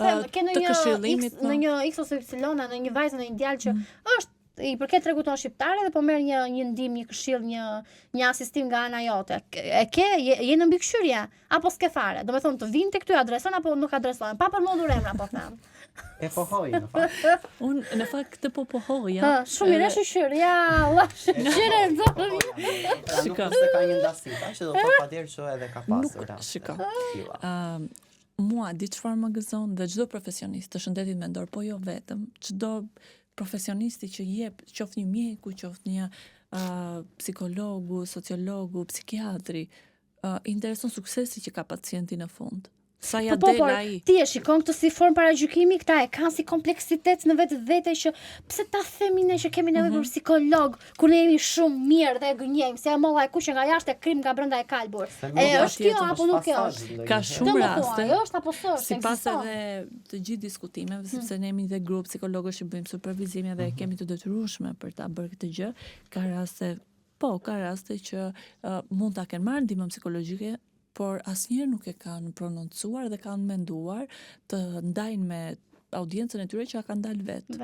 them, ke të këshillimit. në një X ose Y, në një vajzë, në një djalë që është i përket tregut tonë shqiptare dhe po merr një ndihmë, një këshill, një asistim nga ana jote. Je në mbikëqyrje apo s'ke fare? Domethënë të vinë tek ty adreson apo nuk adreson? Pa përmendur emra po them. E pohoj në fakt. Unë në fakt këtë po pohoja. Shumë mirë shqyr. Ja, Allah, shqyre Pra nuk është se ka një ndasi, që do të thotë patjetër që edhe ka pasur. Shiko. Mua di çfarë më gëzon dhe çdo profesionist të shëndetit mendor, po jo vetëm, çdo profesionisti që jep, qoftë një mjeku, qoftë një psikologu, sociologu, psikiatri, intereson suksesi që ka pacienti në fund. Sa ja del ai. Ti e shikon këtë si formë paragjykimi, këta e kanë si kompleksitet në vetë vete që pse ta themi ne që kemi nevojë për psikolog, kur ne jemi shumë mirë dhe e gënjejmë, se molla e kuqe nga jashtë e krim nga brenda e kalbur. Është kjo apo nuk është? Ka shumë raste. Është apo s'është? Sipas edhe të gjithë diskutimeve, sepse ne jemi dhe grup psikologësh që bëjmë supervizime dhe kemi të detyrueshme për ta bërë këtë gjë, ka raste që mund ta kenë marrë ndihmën psikologjike, por asnjëherë nuk e kanë prononcuar dhe kanë menduar të ndajnë me audiencën e tyre që ka ndalë vetë.